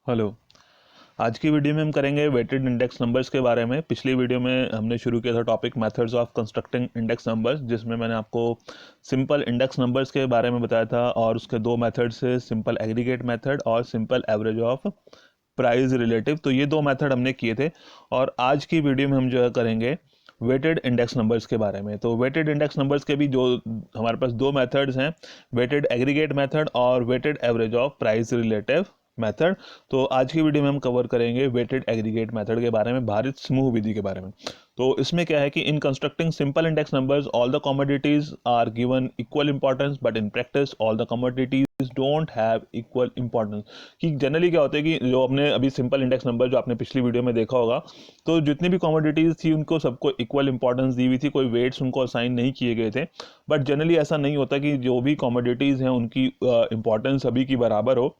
Hello. आज की video में हम करेंगे वेटेड इंडेक्स नंबर्स के बारे में। पिछली वीडियो में हमने शुरू किया था topic methods of constructing index numbers, जिसमें मैंने आपको सिंपल इंडेक्स नंबर्स के बारे में बताया था और उसके दो मेथड्स है, सिंपल एग्रीगेट मेथड और simple average of price relative. तो ये दो मेथड हमने किए थे और आज की वीडियो में हम जो है करेंगे वेटेड इंडेक्स नंबर्स के बारे में। तो वेटेड इंडेक्स नंबर्स के भी जो हमारे पास दो मेथड्स हैं, वेटेड एग्रीगेट मेथड और weighted average of price relative method. तो आज की वीडियो में हम कवर करेंगे वेटेड एग्रीगेट मेथड के बारे में, भारित समूह विधि के बारे में। तो इसमें क्या है कि in constructing simple index numbers all the commodities are given equal importance, but in practice all the commodities don't have equal importance. कि जनरली क्या होता है कि जो हमने अभी सिंपल इंडेक्स नंबर जो आपने पिछली वीडियो में देखा होगा, तो जितनी भी कमोडिटीज थी उनको सबको इक्वल इंपॉर्टेंस दी हुई थी, कोई वेट्स उनको असाइन नहीं किए गए थे। बट जनरली ऐसा नहीं होता कि जो भी कमोडिटीज हैं उनकी इंपॉर्टेंस सभी की बराबर हो।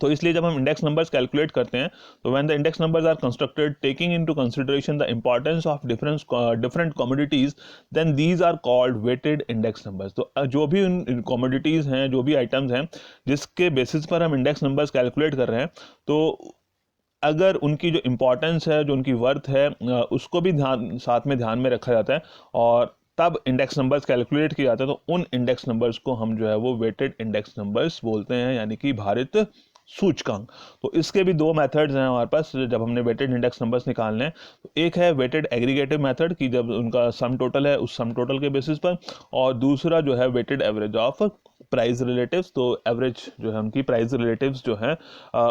तो इसलिए जब हम इंडेक्स नंबर्स कैलकुलेट करते हैं, तो when the index numbers are constructed taking into consideration the importance of different commodities, then these are called weighted index numbers. तो जो भी उन कमोडिटीज हैं, जो भी आइटम्स हैं जिसके बेसिस पर हम इंडेक्स नंबर्स कैलकुलेट कर रहे हैं, तो अगर उनकी जो इम्पोर्टेंस है, जो उनकी वर्थ है, उसको भी साथ में ध्यान में रखा जाता है और तब इंडेक्स नंबर्स कैलकुलेट किए जाते हैं। तो उन इंडेक्स नंबर्स को हम जो है वो वेटेड इंडेक्स नंबर्स बोलते हैं, यानी कि भारित सूचकांक। तो इसके भी दो मेथड्स हैं हमारे पास जब हमने वेटेड इंडेक्स नंबर्स निकालने हैं। तो एक है वेटेड एग्रीगेटिव मेथड की जब उनका सम टोटल है उस सम टोटल के बेसिस पर, और दूसरा जो है weighted average of price relatives. तो एवरेज जो है उनकी प्राइस रिलेटिव्स जो है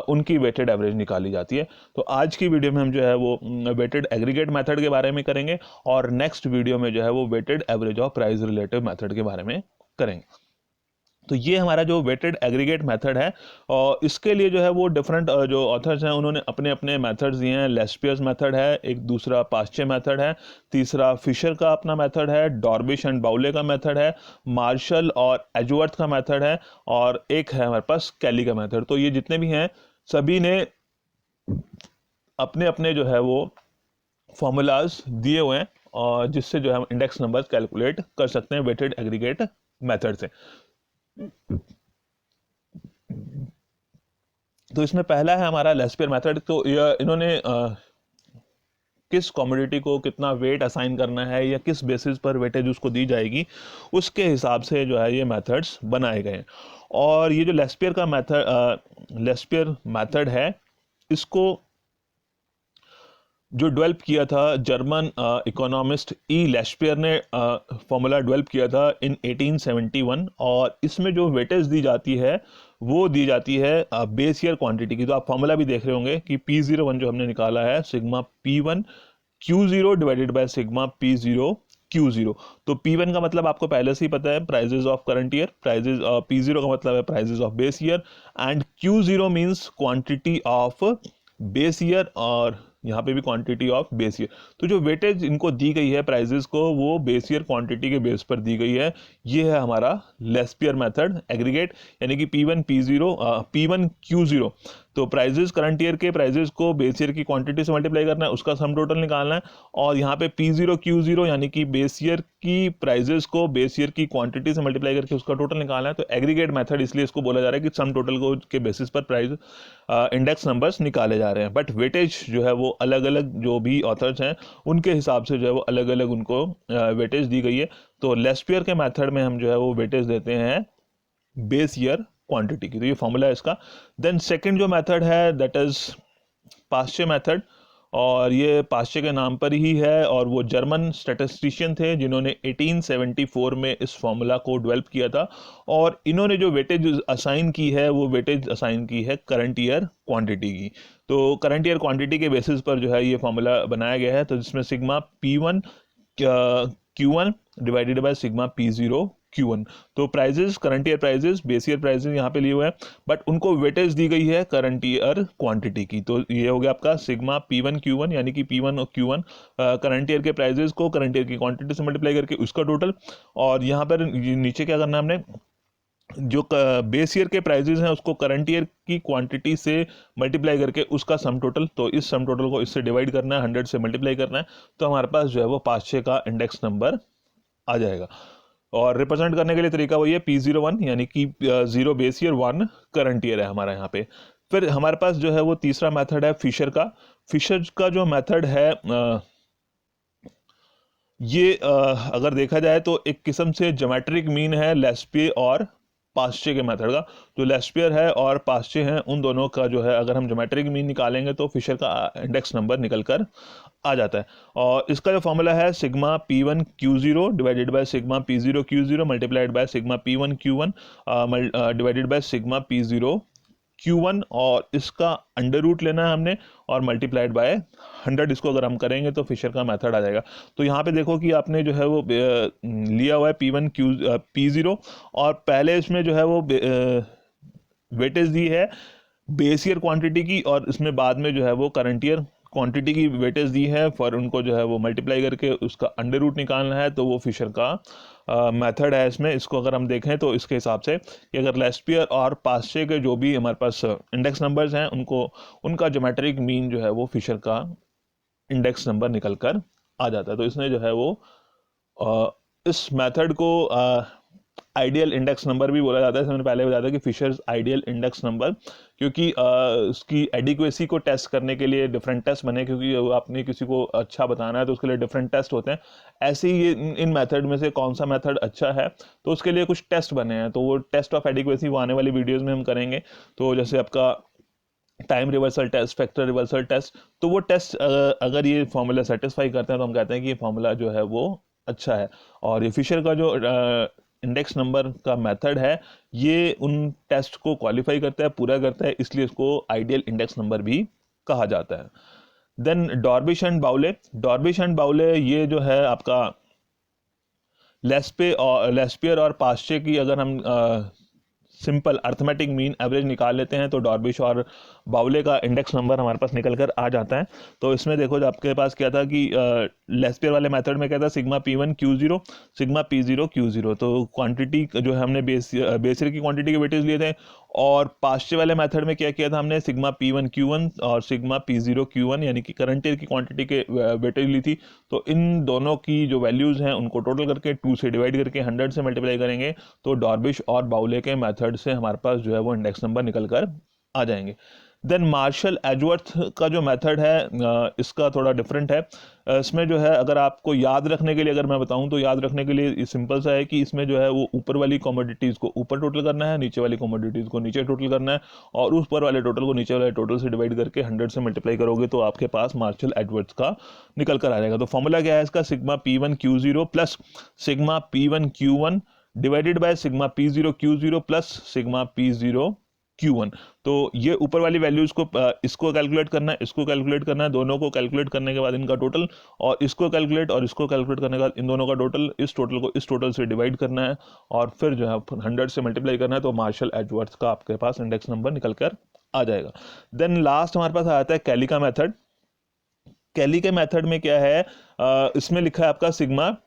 उनकी वेटेड एवरेज निकाली जाती है। तो आज की वीडियो में हम जो है वो वेटेड एग्रीगेट मेथड के बारे में करेंगे और नेक्स्ट वीडियो में जो है वो weighted average of price relative method के बारे में करेंगे। तो ये हमारा जो वेटेड एग्रीगेट मेथड है, और इसके लिए जो है वो डिफरेंट जो ऑथर्स हैं उन्होंने अपने अपने मेथड्स दिए हैं। लेस्पियर्स मेथड है, एक दूसरा पास्चे मेथड है, तीसरा फिशर का अपना मेथड है, डॉर्बिश एंड बाउले का मेथड है, मार्शल और एजवर्थ का मेथड है, और एक है हमारे पास कैली का मेथड। तो ये जितने भी हैं सभी ने अपने अपने जो है वो फॉर्मूलाज दिए हुए हैं, और जिससे जो है हम इंडेक्स नंबर्स कैलकुलेट कर सकते हैं वेटेड एग्रीगेट मेथड से। तो इसमें पहला है हमारा लेस्पियर मेथड। तो इन्होंने किस कमोडिटी को कितना वेट असाइन करना है या किस बेसिस पर वेटेज उसको दी जाएगी, उसके हिसाब से जो है ये मेथड्स बनाए गए हैं। और ये जो लेस्पियर मेथड है, इसको जो डेवलप किया था जर्मन इकोनॉमिस्ट ई लेस्पियर ने फॉर्मूला डेवलप किया था इन 1871। और इसमें जो वेटेज दी जाती है वो दी जाती है बेस ईयर क्वांटिटी की। तो आप फॉर्मूला भी देख रहे होंगे कि P01 जो हमने निकाला है sigma P1 Q0 divided by sigma P0 Q0। तो P1 का मतलब आपको पहले से ही पता है, prices of current year. Prices P0 का मतलब है prices of base year, and Q0 means quantity of base year, और यहाँ पे भी क्वांटिटी ऑफ बेस ईयर। तो जो वेटेज इनको दी गई है प्राइजेस को, वो बेस ईयर क्वांटिटी के बेस पर दी गई है। ये है हमारा लेस्पियर मेथड एग्रीगेट, यानी कि P1 Q0। तो प्राइजेस करंट ईयर के प्राइजेस को बेस ईयर की क्वांटिटी से मल्टीप्लाई करना है, उसका सम टोटल निकालना है। और यहाँ पे P0 Q0 यानी कि बेस ईयर की प्राइजेस को बेस ईयर की क्वांटिटी से मल्टीप्लाई करके उसका टोटल निकालना है। तो एग्रीगेट मेथड इसलिए इसको बोला जा रहा है कि सम टोटल को के बेसिस पर प्राइस इंडेक्स नंबर्स निकाले जा रहे हैं। बट वेटेज जो है वो अलग अलग जो भी ऑथर्स हैं उनके हिसाब से जो है वो अलग अलग उनको वेटेज दी गई है। तो लेस्पियर के मेथड में हम जो है वो वेटेज देते हैं बेस ईयर क्वांटिटी की। तो ये फॉर्मूला है इसका। देन सेकंड जो मेथड है दैट इज पास्चे मेथड, और ये पास्चे के नाम पर ही है, और वो जर्मन स्टैटिस्टिशियन थे जिन्होंने 1874 में इस फॉर्मूला को डेवलप किया था। और इन्होंने जो वेटेज असाइन की है वो वेटेज असाइन की है करंट ईयर क्वांटिटी की। तो करंट ईयर क्वांटिटी के बेसिस पर जो है ये फॉर्मूला बनाया गया है। तो जिसमें sigma P1 Q1 divided by sigma P0 Q1। तो prices current year prices base year prices यहाँ पे लिए हुए हैं, बट उनको वेटेज दी गई है करंट ईयर क्वांटिटी की। तो ये हो गया आपका सिग्मा P1 Q1, यानी कि P1 और Q1 करंट ईयर के प्राइजेस को करंट ईयर की क्वांटिटी से मल्टीप्लाई करके उसका टोटल। और यहाँ पर नीचे क्या करना है हमने, जो बेस ईयर के प्राइजेस हैं उसको करंट ईयर की क्वांटिटी से मल्टीप्लाई करके उसका सम टोटल। तो इस सम टोटल को इससे डिवाइड करना है, 100 से मल्टीप्लाई करना है, तो हमारे पास जो है वो पास्चे का इंडेक्स नंबर आ जाएगा। और रिप्रेजेंट करने के लिए तरीका वही है P01, यानी कि 0 बेस ईयर 1 करंट ईयर है हमारा यहाँ पे। फिर हमारे पास जो है वो तीसरा मेथड है फिशर का। फिशर का जो मेथड है ये अगर देखा जाए तो एक किस्म से ज्योमेट्रिक मीन है लेस्पे और पास्चे के मेथड का। जो लेस्पियर है और पास्चे हैं उन दोनों का जो है अगर हम ज्योमेट्रिक मीन निकालेंगे तो फिशर का इंडेक्स नंबर निकल कर आ जाता है। और इसका जो फॉर्मूला है sigma P1 Q0 divided by sigma P0 Q0 multiplied by sigma P1 Q1 divided by sigma P0 Q1, और इसका अंडर रूट लेना है हमने और मल्टीप्लाइड बाय 100। इसको अगर हम करेंगे तो फिशर का मेथड आ जाएगा। तो यहाँ पे देखो कि आपने जो है वो लिया हुआ है P0, और पहले इसमें जो है वो वेटेज दी है बेस ईयर क्वांटिटी की, और इसमें बाद में जो है वो करंट ईयर क्वांटिटी की वेटेज दी है। फॉर उनको जो है वो मल्टीप्लाई करके उसका अंडर रूट निकालना है, तो वो फिशर का मेथड है इसमें। इसको अगर हम देखें तो इसके हिसाब से कि अगर लेस्पियर और पास्चे के जो भी हमारे पास इंडेक्स नंबर्स हैं उनको उनका ज्योमेट्रिक मीन जो है वो फिशर का इंडेक्स नंबर निकल कर आ जाता है। तो इसने जो है वो इस मेथड को आइडियल इंडेक्स नंबर भी बोला जाता है। मैंने पहले बताया था कि फिशर्स आइडियल इंडेक्स नंबर, क्योंकि उसकी एडिक्वेसी को टेस्ट करने के लिए डिफरेंट टेस्ट बने, क्योंकि आपने किसी को अच्छा बताना है तो उसके लिए डिफरेंट टेस्ट होते हैं। ऐसे ही इन मेथड में से कौन सा मेथड अच्छा है तो उसके लिए कुछ टेस्ट बने हैं, तो वो टेस्ट ऑफ एडिक्वेसी वो आने वाली वीडियोज़ में हम करेंगे। तो जैसे आपका time reversal test, factor reversal test, तो वो टेस्ट अगर ये फॉर्मूला सेटिस्फाई करते हैं तो हम कहते हैं कि ये फॉर्मूला जो है वो अच्छा है। और ये फिशर का जो इंडेक्स नंबर का मेथड है ये उन टेस्ट को क्वालिफाई करता है, पूरा करता है, इसलिए इसको आइडियल इंडेक्स नंबर भी कहा जाता है। देन डॉर्बिश एंड बाउले ये जो है आपका लेस्पियर और पास्चे की अगर हम सिंपल अर्थमेटिक मीन एवरेज निकाल लेते हैं तो डॉर्बिश और बाउले का इंडेक्स नंबर हमारे पास निकल कर आ जाता है। तो इसमें देखो आपके पास क्या था कि लेस्पियर वाले मेथड में क्या था sigma P1 Q0 sigma P0 Q0, तो क्वांटिटी जो है हमने बेसियर की क्वांटिटी के वेटेज लिए थे। और पास्चे वाले मेथड में क्या किया था हमने सिग्मा P1 Q1 और सिग्मा P0 Q1 यानी कि करंट ईयर की क्वांटिटी के वेटेज ली थी। तो इन दोनों की जो वैल्यूज़ हैं उनको टोटल करके 2 से डिवाइड करके 100 से मल्टीप्लाई करेंगे तो डॉर्बिश और बाउले के मेथड से हमारे पास जो है वो इंडेक्स नंबर निकल कर आ जाएंगे। देन मार्शल एजवर्थ का जो मेथड है इसका थोड़ा डिफरेंट है। इसमें जो है अगर आपको याद रखने के लिए अगर मैं बताऊं तो याद रखने के लिए सिंपल सा है कि इसमें जो है वो ऊपर वाली कमोडिटीज़ को ऊपर टोटल करना है, नीचे वाली कमोडिटीज़ को नीचे टोटल करना है, और ऊपर वाले टोटल को नीचे वाले टोटल से डिवाइड करके 100 से मल्टीप्लाई करोगे तो आपके पास मार्शल एजवर्थ का निकल कर आ जाएगा। तो फॉर्मूला क्या है इसका sigma P1 Q0 plus sigma P1 Q1 divided by sigma P0 Q0 plus sigma P0 Q1। तो ये ऊपर वाली वैल्यूज को इसको कैलकुलेट करना है, इसको कैलकुलेट करना है, दोनों को कैलकुलेट करने के बाद इनका टोटल, और इसको कैलकुलेट और इसको कैलकुलेट करने के बाद इन दोनों का टोटल, इस टोटल को इस टोटल से डिवाइड करना है, और फिर जो है 100 से मल्टीप्लाई करना है, तो मार्शल एजवर्थ का आपके पास इंडेक्स नंबर निकल कर आ जाएगा। देन लास्ट हमारे पास आता है कैली का मेथड। कैली के मेथड में क्या है, इसमें लिखा है आपका sigma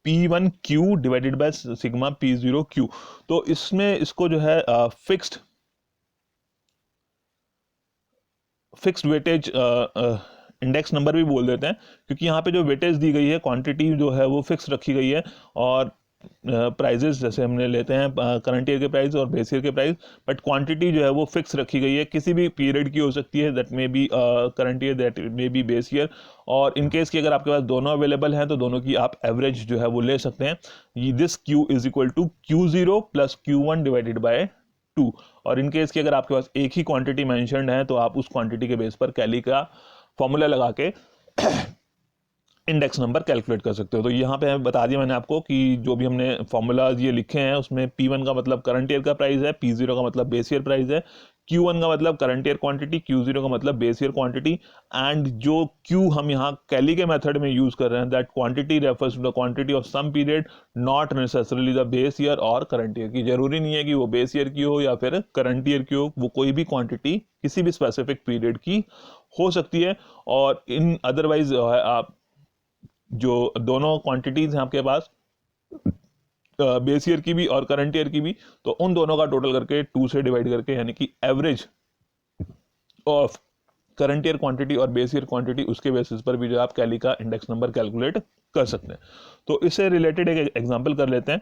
P1 Q divided by sigma P0 Q। तो इसमें इसको जो है फिक्स्ड वेटेज इंडेक्स नंबर भी बोल देते हैं, क्योंकि यहाँ पे जो वेटेज दी गई है क्वांटिटी जो है वो फिक्स रखी गई है, और प्राइजेस जैसे हमने लेते हैं करंट ईयर के प्राइस और बेस ईयर के प्राइस, बट क्वांटिटी जो है वो फिक्स रखी गई है, किसी भी पीरियड की हो सकती है, that may be current year, that may be base year, और इन केस की अगर आपके पास दोनों अवेलेबल हैं तो दोनों की आप एवरेज जो है वो ले सकते हैं। This Q is equal to Q0 plus Q1 divided by 2। और इन केस की अगर आपके पास एक ही क्वांटिटी मेंशन्ड है तो आप उस क्वांटिटी के बेस पर कैली का फॉर्मूला लगा के इंडेक्स नंबर कैलकुलेट कर सकते हो। तो यहाँ पे बता दिया मैंने आपको कि जो भी हमने फॉर्मूलाज ये लिखे हैं उसमें P1 का मतलब करंट ईयर का प्राइस है, P0 का मतलब बेस ईयर प्राइस है, Q1 का मतलब करंट ईयर क्वांटिटी, Q0 का मतलब बेस ईयर क्वांटिटी, एंड जो Q हम यहाँ कैली के मेथड में यूज कर रहे हैं, that quantity refers to the quantity of some period, not necessarily the base year और करंट ईयर की। जरूरी नहीं है कि वो बेस ईयर की हो या फिर करंट ईयर की हो, वो कोई भी क्वांटिटी किसी भी स्पेसिफिक पीरियड की हो सकती है। और इन अदरवाइज आप जो दोनों क्वांटिटीज हैं आपके पास बेस ईयर की भी और करंट ईयर की भी, तो उन दोनों का टोटल करके 2 से डिवाइड करके यानी कि average of current year quantity और बेस ईयर क्वांटिटी, उसके बेसिस पर भी जो आप कैली का इंडेक्स नंबर कैलकुलेट कर सकते हैं। तो इससे रिलेटेड एक एग्जांपल कर लेते हैं,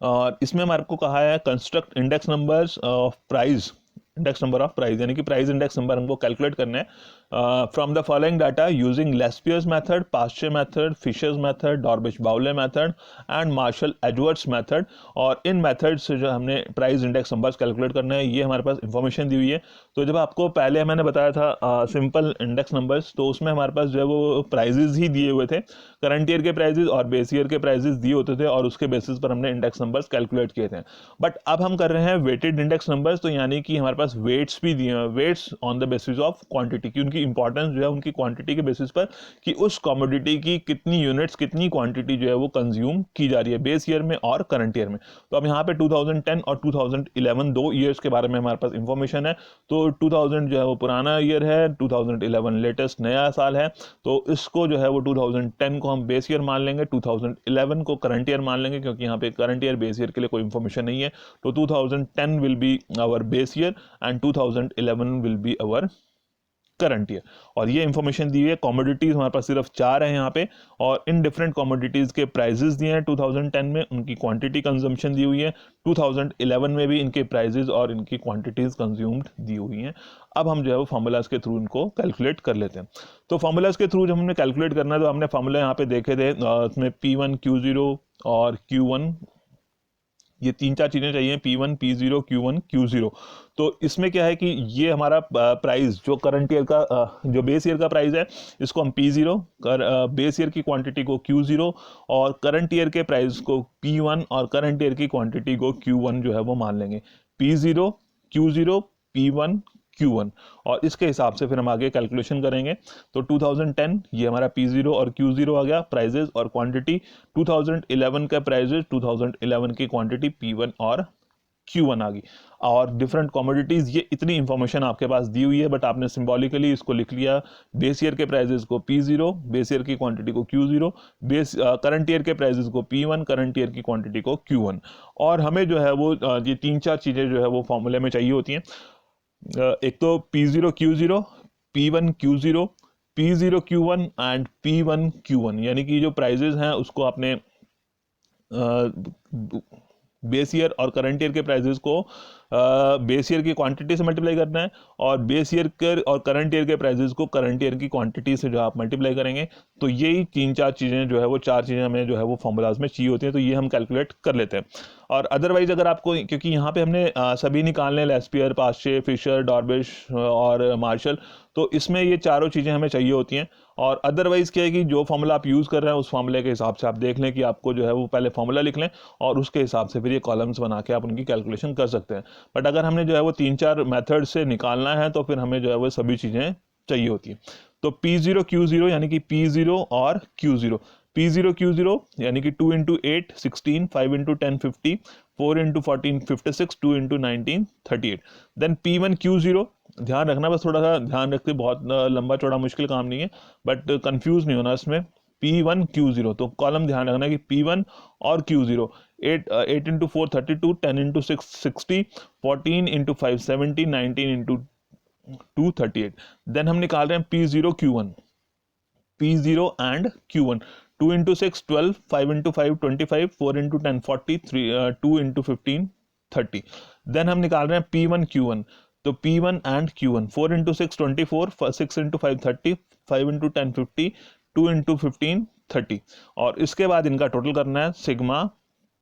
और इसमें हमारे को कहा है construct index numbers of price index number of price, यानी कि प्राइस इंडेक्स नंबर हमको कैलकुलेट करना है from the following data using Laspeyres method, Paasche method, Fisher's method, Dorbish Bowley method and Marshall Edwards method. और इन method से जो हमने प्राइस इंडेक्स नंबर्स कैलकुलेट करना है, ये हमारे पास इंफॉर्मेशन दी हुई है। तो जब आपको पहले मैंने बताया था सिंपल इंडेक्स नंबर्स, तो उसमें हमारे पास जो है वो प्राइजेज ही दिए हुए थे, करंट ईयर के प्राइजेज और बेस ईयर के प्राइजेज दिए होते थे, और उसके बेसिस पर हमने इंडेक्स नंबर्स कैलकुलेट किए थे। बट अब हम कर रहे हैं वेटेड इंडेक्स नंबर्स, तो यानी कि हमारे पास वेट्स भी दिए हैं, weights on the basis of quantity, की उनकी इंपॉर्टेंस जो है उनकी क्वांटिटी के बेसिस पर, कि उस कमोडिटी की कितनी यूनिट्स, कितनी क्वांटिटी जो है वो कंज्यूम की जा रही है बेस ईयर में और करंट ईयर में। तो अब यहाँ पे 2010 और 2011 दो ईयर्स के बारे में हमारे पास इंफॉर्मेशन है। तो 2000 जो है वो पुराना ईयर है, 2011 लेटेस्ट नया साल है, तो इसको जो है वो 2010 को हम बेस ईयर मान लेंगे, 2011 को करंट ईयर मान लेंगे, क्योंकि यहाँ पे करंट ईयर बेस ईयर के लिए कोई इंफॉर्मेशन नहीं है। तो 2010 will be our base year and 2011 will be our current year. और ये इंफॉर्मेशन दी हुई है। कॉमोडिटीज हमारे पास सिर्फ 4 है यहाँ पे, और इन डिफरेंट कॉमोडिटीज के प्राइजेस दिए हैं 2010 में, उनकी क्वांटिटी कंजम्पशन दी हुई है। 2011 में भी इनके प्राइजेस और इनकी क्वांटिटीज कंज्यूम्ड दी हुई हैं। अब हम जो है वो फार्मूलाज के थ्रू इनको कैलकुलेट कर लेते हैं। तो फार्मूलाज के थ्रू जब हमने कैलकुलेट करना है, तो हमने फार्मूला यहाँ पे देखे थे, उसमें P1 Q0 और Q1, ये 3-4 चीज़ें चाहिए, P1 P0 Q1 Q0। तो इसमें क्या है कि ये हमारा प्राइस जो करंट ईयर का जो बेस ईयर का प्राइस है, इसको हम P0 बेस ईयर की क्वांटिटी को Q0 और करंट ईयर के प्राइस को P1 और करंट ईयर की क्वांटिटी को Q1 जो है वो मान लेंगे। P0 Q0 P1 Q1, और इसके हिसाब से फिर हम आगे कैलकुलेशन करेंगे। तो 2010 ये हमारा P0 और Q0 आ गया प्राइजेस और क्वांटिटी, 2011 का प्राइजेस, 2011 की क्वांटिटी P1 और Q1 आ गई। और डिफरेंट कमोडिटीज, ये इतनी इंफॉर्मेशन आपके पास दी हुई है, बट आपने सिंबॉलिकली इसको लिख लिया, बेस ईयर के प्राइजेस को P0, बेस ईयर की क्वांटिटी को Q0, बेस करंट ईयर के प्राइजेस को P1, करंट ईयर की क्वांटिटी को Q1। और हमें जो है वो ये 3-4 चीज़ें जो है वो फॉर्मूले में चाहिए होती हैं। एक तो P0 Q0, P1 Q0, P0 Q1 and P1 Q1, यानी कि जो प्राइजेस हैं उसको आपने बेस ईयर और करंट ईयर के प्राइजेस को बेस ईयर की क्वांटिटी से मल्टीप्लाई करना है, और बेस ईयर के और करंट ईयर के प्राइजेस को करंट ईयर की क्वांटिटी से जो आप मल्टीप्लाई करेंगे। तो यही 3-4 चीज़ें जो है वो 4 चीज़ें हमें जो है वो फॉर्मूलाज में चाहिए होती हैं, तो ये हम कैलकुलेट कर लेते हैं। और अदरवाइज अगर आपको, क्योंकि यहाँ पे हमने सभी निकालने हैं, लेस्पियर, पास्चे, फिशर, डॉर्बिश और मार्शल, तो इसमें ये चारों चीज़ें हमें चाहिए होती हैं। और अदरवाइज क्या है कि जो फॉर्मूला आप यूज़ कर रहे हैं उस फॉर्मूले के हिसाब से आप देख लें कि आपको जो है वो पहले फॉर्मूला लिख लें, और उसके हिसाब से फिर ये कॉलम्स बना के आप उनकी कैलकुलेशन कर सकते हैं। बट अगर हमने जो है वो 3-4 मेथड से निकालना है, तो फिर हमें जो है वो सभी चीज़ें चाहिए होती हैं। तो P0 Q0 यानी कि P0 और Q0, P0 Q0 यानी कि 2 × 8 16, 5 × 10 50, 4 × 14 56, 2 × 19 38। देन P1 Q0, ध्यान रखना, बस थोड़ा सा ध्यान रखते, बहुत लंबा चौड़ा मुश्किल काम नहीं है, बट कंफ्यूज नहीं होना इसमें। P1 Q0, तो कॉलम ध्यान रखना कि P1 और Q0, 8 × 4 32, 10 × 6 60, 14 × 5 70, 19 × 2 38। देन हम निकाल रहे हैं P0 Q1, P0 and Q1, 2 × 6 12, 5 × 5 25, 4 × 10 40, 2 × 15 30। Then हम निकाल रहे हैं P1 Q1, तो P1 एंड Q1, 4 × 6 24, 6 × 5 30, 5 × 10 50, 2 × 15 30। और इसके बाद इनका टोटल करना है, सिग्मा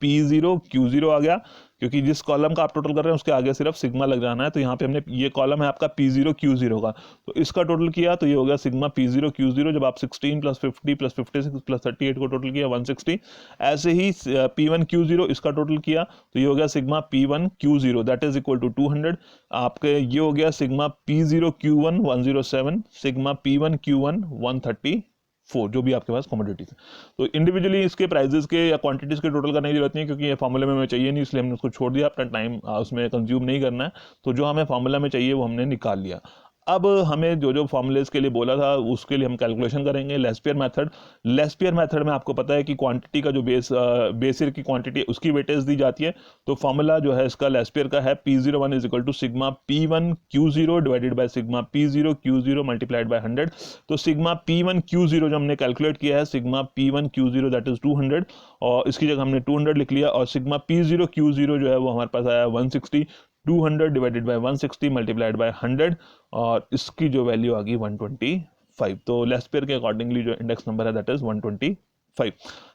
P0 Q0 आ गया, क्योंकि जिस कॉलम का आप टोटल कर रहे हैं उसके आगे सिर्फ सिग्मा लग जाना है। तो यहाँ पे हमने, ये कॉलम है आपका P0 Q0 का, तो इसका टोटल किया तो ये हो गया सिग्मा P0 Q0। जब आप 16 + 50 + 56 + 38 को टोटल किया 160। ऐसे ही P1 Q0 इसका टोटल किया तो ये हो गया sigma P1 Q0 that is equal to 200। आपके ये हो गया sigma P0 Q1 107, sigma P1 Q1 134, जो भी आपके पास कमोडिटीज है। तो इंडिविजुअली इसके प्राइजेस के या क्वांटिटीज के टोटल करने की जरूरत नहीं है, क्योंकि ये फार्मूले में हमें चाहिए नहीं, इसलिए हमने उसको छोड़ दिया, अपना टाइम उसमें कंज्यूम नहीं करना है। तो जो हमें फार्मूला में चाहिए वो हमने निकाल लिया। अब हमें जो जो फॉर्मूलेस के लिए बोला था उसके लिए हम कैलकुलेशन करेंगे। लेस्पियर मेथड, लेस्पियर मेथड में आपको पता है कि क्वांटिटी का जो बेस ईयर की क्वांटिटी है उसकी वेटेज दी जाती है। तो फॉर्मूला जो है इसका लेस्पियर का है P01 = sigma P1 Q0 divided by sigma P0 Q0 multiplied by 100। तो सिग्मा P1 Q0 जो हमने कैलकुलेट किया है, sigma P1 Q0 that is 200, और इसकी जगह हमने 200 लिख लिया। और सिग्मा P0 Q0 जो है वो हमारे पास आया 160, 200 डिवाइडेड बाय 160 मल्टीप्लाइड बाय 100 और इसकी जो वैल्यू आ गई 125। तो लेस्पियर के अकॉर्डिंगली जो इंडेक्स नंबर है दैट इज 125।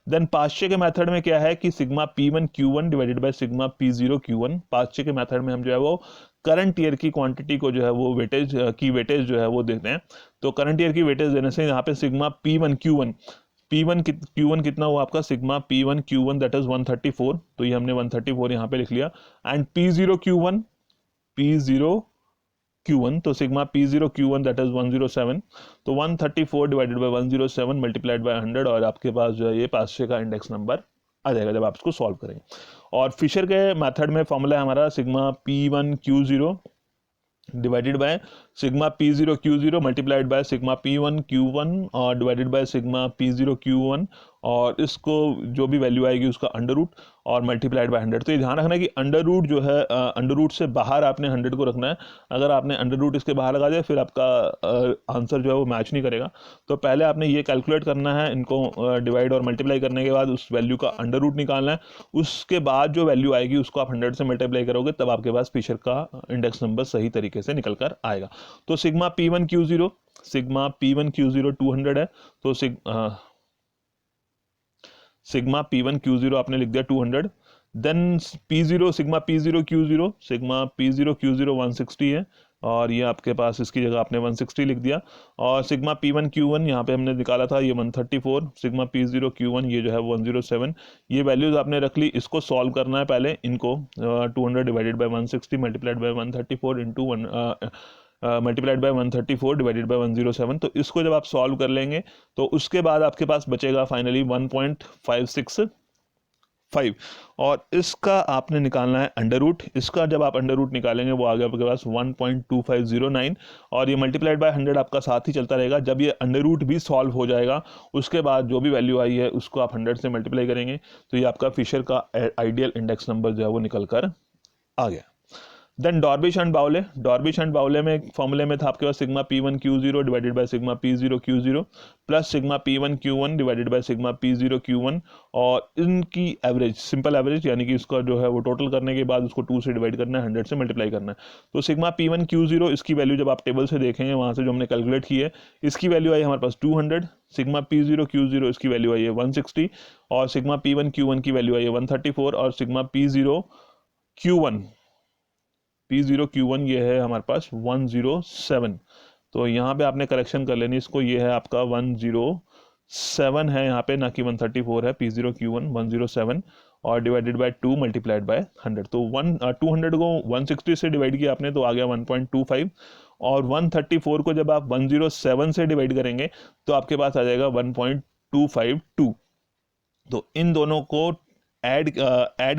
देन पास्चे के मेथड में क्या है कि sigma P1 Q1 divided by sigma P0 Q1। पास्चे के मेथड में हम जो है वो करंट ईयर की क्वांटिटी को जो है वो वेटेज की वेटेज जो है वो देते हैं। तो करंट ईयर की वेटेज देने से यहाँ पे सिग्मा P1 Q1 Q1 कितना हुआ आपका sigma P1 Q1 that is 134। तो ये हमने 134 यहाँ पे लिख लिया। एंड P0 Q1 तो sigma P0 Q1 that is 107। तो 134 डिवाइडेड बाय 107 मल्टीप्लाइड बाय 100 और आपके पास जो है ये पास्चे का इंडेक्स नंबर आ जाएगा जब आप इसको सॉल्व करेंगे। और फिशर के मेथड में फॉर्मूला है हमारा sigma P1 Q0 divided by sigma P0 Q0 multiplied by sigma P1 Q1 और divided by sigma P0 Q1 और इसको जो भी वैल्यू आएगी उसका अंडर रूट और मल्टीप्लाइड बाय 100। तो ये ध्यान रखना है कि अंडर रूट जो है अंडर रूट से बाहर आपने 100 को रखना है। अगर आपने अंडर रूट इसके बाहर लगा दिया फिर आपका आंसर जो है वो मैच नहीं करेगा। तो पहले आपने ये कैलकुलेट करना है, इनको डिवाइड और मल्टीप्लाई करने के बाद उस वैल्यू का अंडर रूट निकालना है। उसके बाद जो वैल्यू आएगी उसको आप 100 से मल्टीप्लाई करोगे तब आपके पास फिशर का इंडेक्स नंबर सही तरीके से निकल कर आएगा। तो सिग्मा P1 Q0 200 है। तो सिग्मा P1 Q0 आपने लिख दिया 200। देन सिग्मा P0 Q0 160 है और ये आपके पास इसकी जगह आपने 160 लिख दिया। और सिग्मा P1 Q1 यहाँ पे हमने निकाला था ये 134। सिग्मा P0 Q1 ये जो है 107। ये वैल्यूज आपने रख ली। इसको सॉल्व करना है पहले इनको 200 divided by 160 multiplied by 134 into multiplied by 134 divided by 107। तो इसको जब आप सॉल्व कर लेंगे तो उसके बाद आपके पास बचेगा फाइनली 1.565 और इसका आपने निकालना है अंडर रूट। इसका जब आप अंडर रूट निकालेंगे वो आ गया आपके पास 1.2509 और ये मल्टीप्लाइड बाय 100 आपका साथ ही चलता रहेगा। जब ये अंडर रूट भी सॉल्व हो जाएगा उसके बाद जो भी वैल्यू आई है उसको आप 100 से मल्टीप्लाई करेंगे तो ये आपका फिशर का आइडियल इंडेक्स नंबर जो है वो निकल कर आ गया। देन डॉर्बिश एंड बाउले में फॉर्मूले में था आपके पास sigma P1 Q0 divided by sigma P0 Q0 plus sigma P1 Q1 divided by sigma P0 Q1 और इनकी एवरेज सिंपल एवरेज यानी कि इसका जो है वो टोटल करने के बाद उसको 2 से डिवाइड करना है, 100 से मल्टीप्लाई करना है। तो सिग्मा P1 Q0 इसकी वैल्यू जब आप टेबल से देखेंगे वहाँ से जो हमने कैलकुलेट की है इसकी वैल्यू आई हमारे पास 200। सिग्मा P0 Q0 इसकी वैल्यू आई है 160 और सिग्मा P1 Q1 की वैल्यू आई है 134 और सिग्मा P0 Q1 ये है हमारे पास 107। तो यहाँ पे आपने करेक्शन कर लेनी इसको, ये है आपका 107 है यहाँ पे ना कि 134 है। P0 Q1 107 और डिवाइडेड बाय 2 मल्टीप्लाइड बाय 100। तो 200 को 160 से डिवाइड किया आपने तो आ गया 1.25 और 134 को जब आप 107 से डिवाइड करेंगे तो आपके पास आ जाएगा 1.252। तो इन दोनों को ऐड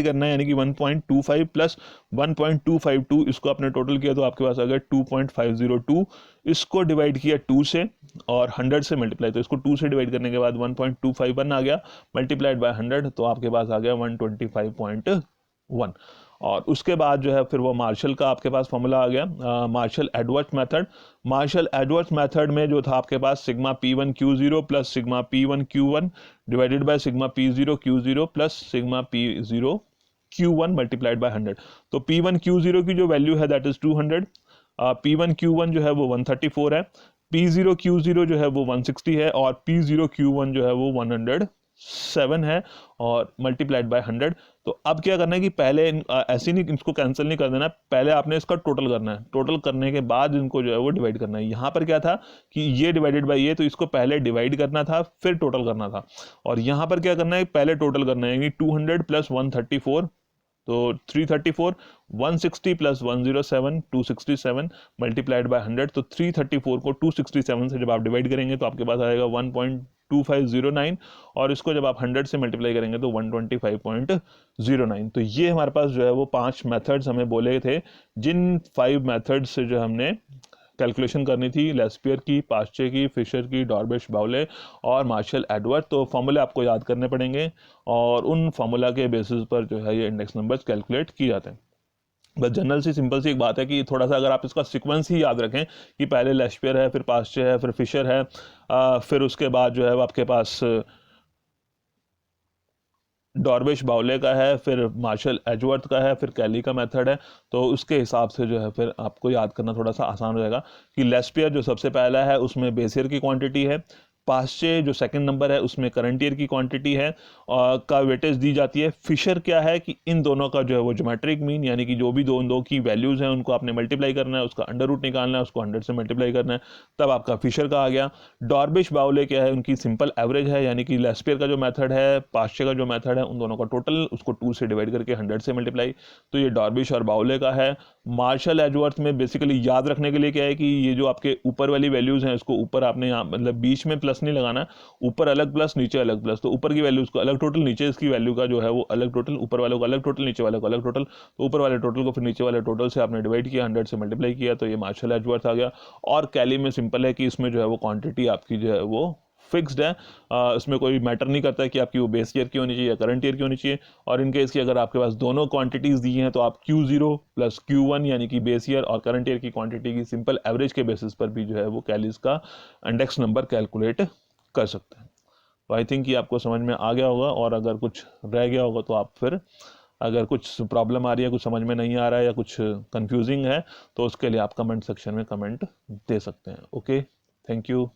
करना है यानी कि 1.25 प्लस 1.252 इसको आपने टोटल किया तो आपके पास आ गया 2.502। इसको डिवाइड किया 2 से और 100 से मल्टीप्लाई तो इसको 2 से डिवाइड करने के बाद 1.251 आ गया मल्टीप्लाइड बाय 100 तो आपके पास आ गया 125.1। और उसके बाद जो है फिर वो मार्शल का आपके पास फॉर्मूला आ गया मार्शल एडवर्ड्स मेथड में जो था आपके पास sigma P1 Q0 plus sigma P1 Q1 divided by sigma P0 Q0 plus sigma P0 Q1 multiplied by 100। तो P1 Q0 की जो वैल्यू है दैट इज 200, P1 Q1 जो है वो 134 है, P0 Q0 जो है वो 160 है और P0 Q1 जो है वो 107 है और मल्टीप्लाइड बाय 100। तो अब क्या करना है कि पहले ऐसे नहीं इसको कैंसिल नहीं कर देना, पहले आपने इसका टोटल करना है। टोटल करने के बाद इनको जो है वो डिवाइड करना है। यहाँ पर क्या था कि ये डिवाइडेड बाय ये तो इसको पहले डिवाइड करना था फिर टोटल करना था और यहाँ पर क्या करना है पहले टोटल करना है। 200 प्लस 134 तो 334, 160 प्लस 107 267 मल्टीप्लाइड बाय 100। तो 334 को 267 से जब आप डिवाइड करेंगे तो आपके पास आएगा 1.2509 और इसको जब आप 100 से मल्टीप्लाई करेंगे तो 125.09। तो ये हमारे पास जो है वो 5 मेथड्स हमें बोले थे, जिन 5 मेथड्स से जो हमने कैलकुलेशन करनी थी लेस्पियर की, पास्चे की, फिशर की, डॉर्बिश बाउले और मार्शल एडवर्ड। तो फॉर्मूले आपको याद करने पड़ेंगे और उन फॉर्मूला के बेसिस पर जो है ये इंडेक्स नंबर्स कैलकुलेट किए जाते हैं। बस जनरल सी सिंपल सी एक बात है कि थोड़ा सा अगर आप इसका सीक्वेंस ही याद रखें कि पहले लेस्पियर है, फिर पास्चे है, फिर फिशर है, फिर उसके बाद जो है आपके पास डॉर्बिश बाउले का है, फिर मार्शल एजवर्थ का है, फिर कैली का मेथड है। तो उसके हिसाब से जो है फिर आपको याद करना थोड़ा सा आसान हो जाएगा कि लेस्पियर जो सबसे पहला है उसमें बेस ईयर की क्वांटिटी है, पास्चे जो सेकंड नंबर है उसमें करंट ईयर की क्वांटिटी है और का वेटेज दी जाती है। फिशर क्या है कि इन दोनों का जो है वो ज्योमेट्रिक मीन, यानी कि जो भी दो की वैल्यूज़ हैं उनको आपने मल्टीप्लाई करना है, उसका अंडर रूट निकालना है, उसको 100 से मल्टीप्लाई करना है, तब आपका फिशर का आ गया। डॉर्बिश बाउले क्या है, उनकी सिंपल एवरेज है, यानी कि लेस्पियर का जो मेथड है, पास्चे का जो मेथड है, उन दोनों का टोटल उसको 2 से डिवाइड करके 100 से मल्टीप्लाई। तो ये डॉर्बिश और बाउले का है। मार्शल एजवर्थ में बेसिकली याद रखने के लिए क्या है कि ये जो आपके ऊपर वाली वैल्यूज़ हैं इसको ऊपर आपने यहाँ मतलब बीच में प्लस नहीं लगाना, ऊपर अलग प्लस नीचे अलग प्लस। तो ऊपर की वैल्यूज़ को अलग टोटल, नीचे इसकी वैल्यू का जो है वो अलग टोटल, ऊपर वालों को अलग टोटल, नीचे वाले को अलग टोटल। तो ऊपर वाले टोटल को फिर नीचे वाले टोटल से आपने डिवाइड किया, 100 से मल्टीप्लाई किया, तो ये मार्शल एजवर्थ आ गया। और कैली में सिंपल है कि इसमें जो है वो क्वांटिटी आपकी जो है वो फिक्स्ड है, इसमें कोई मैटर नहीं करता कि आपकी वो बेस ईयर की होनी चाहिए या करंट ईयर की होनी चाहिए। और इन केस की अगर आपके पास दोनों क्वांटिटीज़ दी हैं तो आप Q0 प्लस Q1 यानी कि बेस ईयर और करंट ईयर की क्वांटिटी की सिंपल एवरेज के बेसिस पर भी जो है वो कैलीज का इंडेक्स नंबर कैलकुलेट कर सकते हैं। तो आई थिंक ये आपको समझ में आ गया होगा, और अगर कुछ रह गया होगा तो आप फिर अगर कुछ प्रॉब्लम आ रही है, कुछ समझ में नहीं आ रहा है या कुछ कंफ्यूजिंग है तो उसके लिए आप कमेंट सेक्शन में कमेंट दे सकते हैं। Okay, thank you.